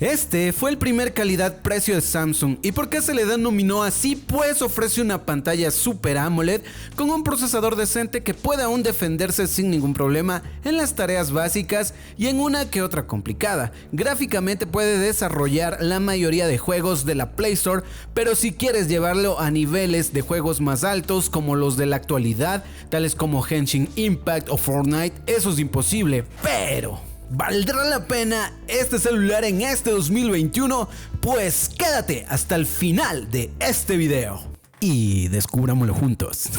Este fue el primer calidad-precio de Samsung. ¿Y por qué se le denominó así? Pues ofrece una pantalla Super AMOLED con un procesador decente que puede aún defenderse sin ningún problema en las tareas básicas y en una que otra complicada. Gráficamente puede desarrollar la mayoría de juegos de la Play Store, pero si quieres llevarlo a niveles de juegos más altos como los de la actualidad, tales como Genshin Impact o Fortnite, eso es imposible. Pero ¿valdrá la pena este celular en este 2021? Pues quédate hasta el final de este video y descubrámoslo juntos.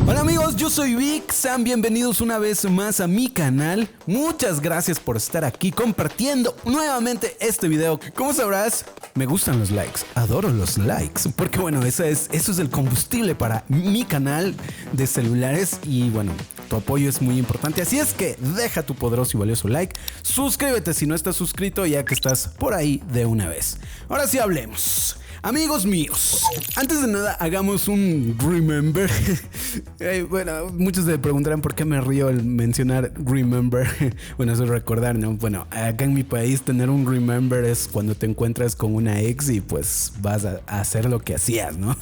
Hola amigos, yo soy Vic, sean bienvenidos una vez más a mi canal. Muchas gracias por estar aquí compartiendo nuevamente este video. Como sabrás, me gustan los likes, adoro los likes, porque bueno, eso es el combustible para mi canal de celulares y bueno, tu apoyo es muy importante, así es que deja tu poderoso y valioso like, suscríbete si no estás suscrito ya que estás por ahí de una vez. Ahora sí hablemos. Amigos míos, antes de nada hagamos un remember. Bueno, muchos se preguntarán por qué me río al mencionar remember. Bueno, eso es recordar, ¿no? Bueno, acá en mi país tener un remember es cuando te encuentras con una ex y pues vas a hacer lo que hacías, ¿no?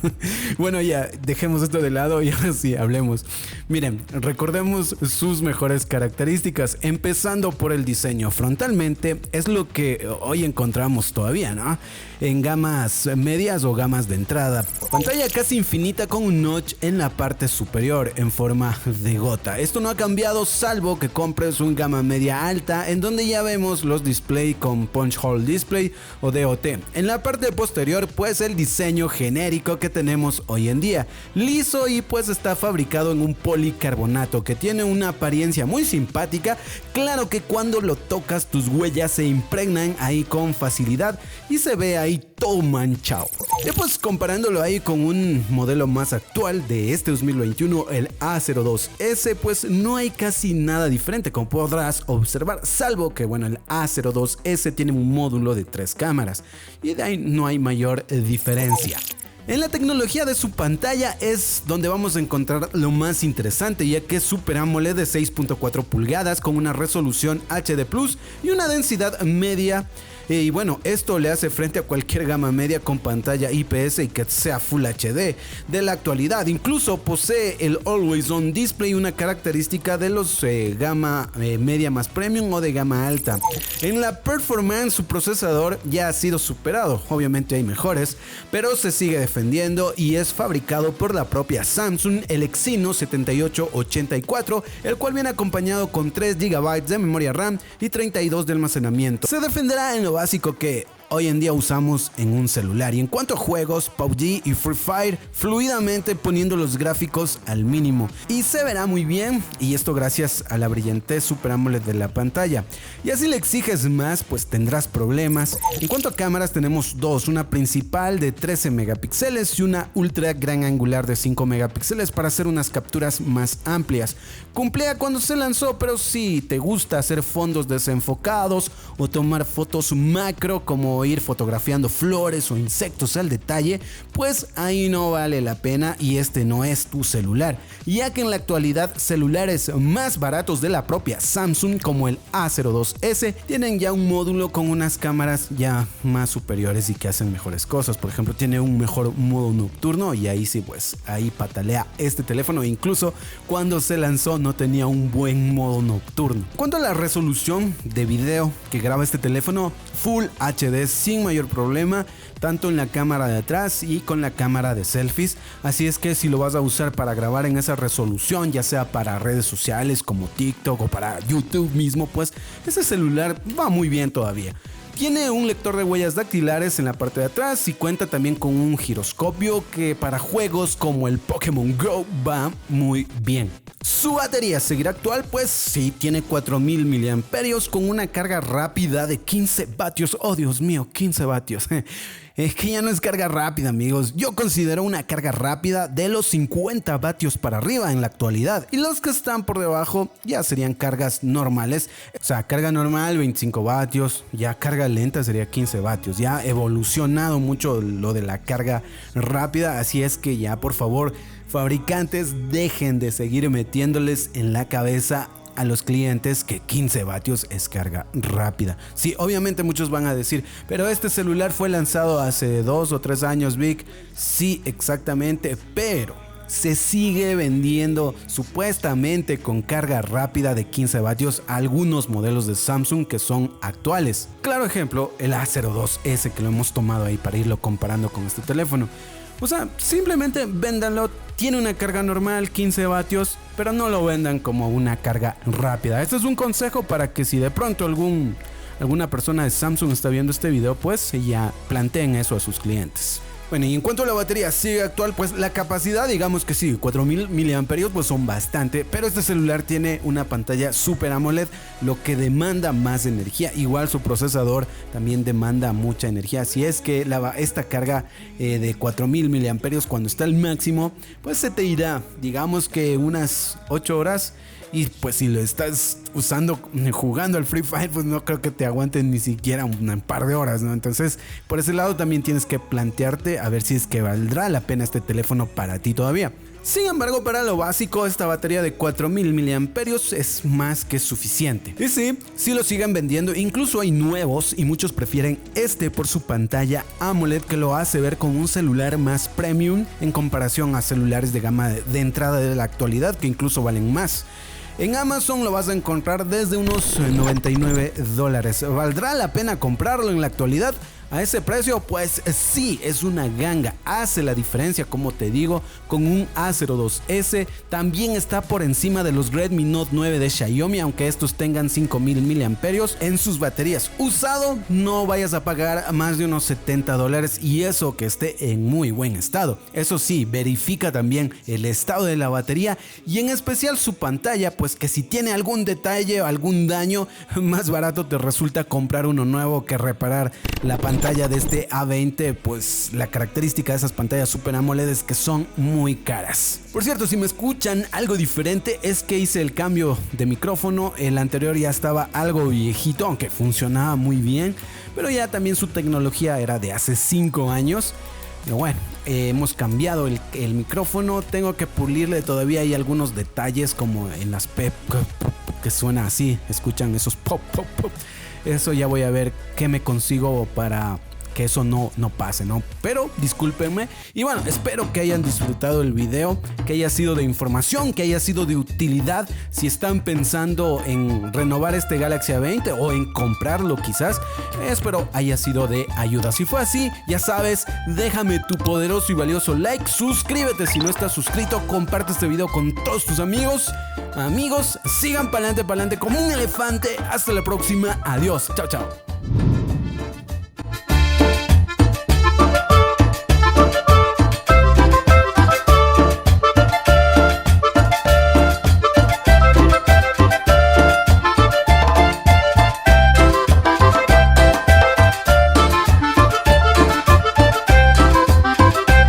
Bueno, ya, dejemos esto de lado y ahora sí, hablemos. Miren, recordemos sus mejores características, empezando por el diseño. Frontalmente es lo que hoy encontramos todavía, ¿no? En gamas medias o gamas de entrada. Pantalla casi infinita con un notch en la parte superior en forma de gota. Esto no ha cambiado salvo que compres un gama media alta en donde ya vemos los display con punch hole display o DOT. En la parte posterior pues el diseño genérico que tenemos hoy en día. Liso y pues está fabricado en un policarbonato que tiene una apariencia muy simpática. Claro que cuando lo tocas tus huellas se impregnan ahí con facilidad y se ve ahí todo manchado. Después comparándolo ahí con un modelo más actual de este 2021, el A02S, pues no hay casi nada diferente como podrás observar, salvo que bueno, el A02S tiene un módulo de 3 cámaras y de ahí no hay mayor diferencia. En la tecnología de su pantalla es donde vamos a encontrar lo más interesante, ya que es Super AMOLED de 6.4 pulgadas con una resolución HD Plus y una densidad media. Y bueno, esto le hace frente a cualquier gama media con pantalla IPS y que sea Full HD de la actualidad. Incluso posee el Always On Display, una característica de los gama media más premium o de gama alta. En la performance su procesador ya ha sido superado, obviamente hay mejores, pero se sigue defendiendo y es fabricado por la propia Samsung, el Exynos 7884, el cual viene acompañado con 3 GB de memoria RAM y 32 de almacenamiento. Se defenderá en lo básico que hoy en día usamos en un celular. Y en cuanto a juegos, PUBG y Free Fire, fluidamente poniendo los gráficos al mínimo. Y se verá muy bien, y esto gracias a la brillantez Super AMOLED de la pantalla. Y así le exiges más, pues tendrás problemas. En cuanto a cámaras, tenemos dos, una principal de 13 megapíxeles y una ultra gran angular de 5 megapíxeles para hacer unas capturas más amplias. Cumplía cuando se lanzó, pero si te gusta hacer fondos desenfocados o tomar fotos macro como ir fotografiando flores o insectos al detalle, pues ahí no vale la pena y este no es tu celular, ya que en la actualidad celulares más baratos de la propia Samsung como el A02S tienen ya un módulo con unas cámaras ya más superiores y que hacen mejores cosas. Por ejemplo, tiene un mejor modo nocturno y ahí sí, pues ahí patalea este teléfono. Incluso cuando se lanzó no tenía un buen modo nocturno. Cuanto a la resolución de video que graba este teléfono, Full HD sin mayor problema, tanto en la cámara de atrás y con la cámara de selfies. Así es que si lo vas a usar para grabar en esa resolución, ya sea para redes sociales como TikTok o para YouTube mismo, pues ese celular va muy bien todavía. Tiene un lector de huellas dactilares en la parte de atrás y cuenta también con un giroscopio que para juegos como el Pokémon Go va muy bien. Su batería seguirá actual, pues sí, tiene 4000 mAh con una carga rápida de 15 vatios. Oh Dios mío, 15 vatios. Es que ya no es carga rápida, amigos. Yo considero una carga rápida de los 50 vatios para arriba en la actualidad. Y los que están por debajo ya serían cargas normales. O sea, carga normal 25 vatios. Ya carga lenta sería 15 vatios. Ya ha evolucionado mucho lo de la carga rápida. Así es que ya, por favor, fabricantes dejen de seguir metiéndoles en la cabeza a los clientes que 15 vatios es carga rápida. Sí, obviamente muchos van a decir, pero este celular fue lanzado hace 2 o 3 años, Vic. Sí, exactamente, pero se sigue vendiendo supuestamente con carga rápida de 15 vatios algunos modelos de Samsung que son actuales. Claro ejemplo, el A02S, que lo hemos tomado ahí para irlo comparando con este teléfono. O sea, simplemente véndanlo, tiene una carga normal, 15 vatios, pero no lo vendan como una carga rápida. Este es un consejo para que si de pronto alguna persona de Samsung está viendo este video, pues ya planteen eso a sus clientes. Bueno, y en cuanto a la batería sigue actual, pues la capacidad, digamos que sí, 4000 mAh, pues son bastante, pero este celular tiene una pantalla Super AMOLED, lo que demanda más energía. Igual su procesador también demanda mucha energía. Si es que esta carga de 4000 mAh cuando está al máximo, pues se te irá, digamos que unas 8 horas. Y pues si lo estás usando jugando al Free Fire, pues no creo que te aguanten ni siquiera un par de horas, ¿no? Entonces, por ese lado también tienes que plantearte a ver si es que valdrá la pena este teléfono para ti todavía. Sin embargo, para lo básico, esta batería de 4000 mAh es más que suficiente. Y sí lo siguen vendiendo, incluso hay nuevos y muchos prefieren este por su pantalla AMOLED que lo hace ver como un celular más premium en comparación a celulares de gama de entrada de la actualidad que incluso valen más. En Amazon lo vas a encontrar desde unos $99. ¿Valdrá la pena comprarlo en la actualidad? A ese precio, pues sí, es una ganga. Hace la diferencia, como te digo, con un A02S. También está por encima de los Redmi Note 9 de Xiaomi, aunque estos tengan 5000 mAh en sus baterías. Usado, no vayas a pagar más de unos $70 y eso que esté en muy buen estado. Eso sí, verifica también el estado de la batería y en especial su pantalla, pues que si tiene algún detalle o algún daño, más barato te resulta comprar uno nuevo que reparar la pantalla de este A20, pues la característica de esas pantallas Super AMOLED es que son muy caras. Por cierto, si me escuchan algo diferente es que hice el cambio de micrófono. El anterior ya estaba algo viejito, aunque funcionaba muy bien, pero ya también su tecnología era de hace 5 años. Pero bueno, hemos cambiado el micrófono. Tengo que pulirle, todavía hay algunos detalles como en las P que suena así, escuchan esos pop pop pop. Eso ya voy a ver qué me consigo para que eso no pase, ¿no? Pero discúlpenme. Y bueno, espero que hayan disfrutado el video, que haya sido de información, que haya sido de utilidad. Si están pensando en renovar este Galaxy A20 o en comprarlo quizás, espero haya sido de ayuda. Si fue así, ya sabes, déjame tu poderoso y valioso like, suscríbete si no estás suscrito, comparte este video con todos tus amigos. Sigan para adelante como un elefante. Hasta la próxima. Adiós. Chao, chao.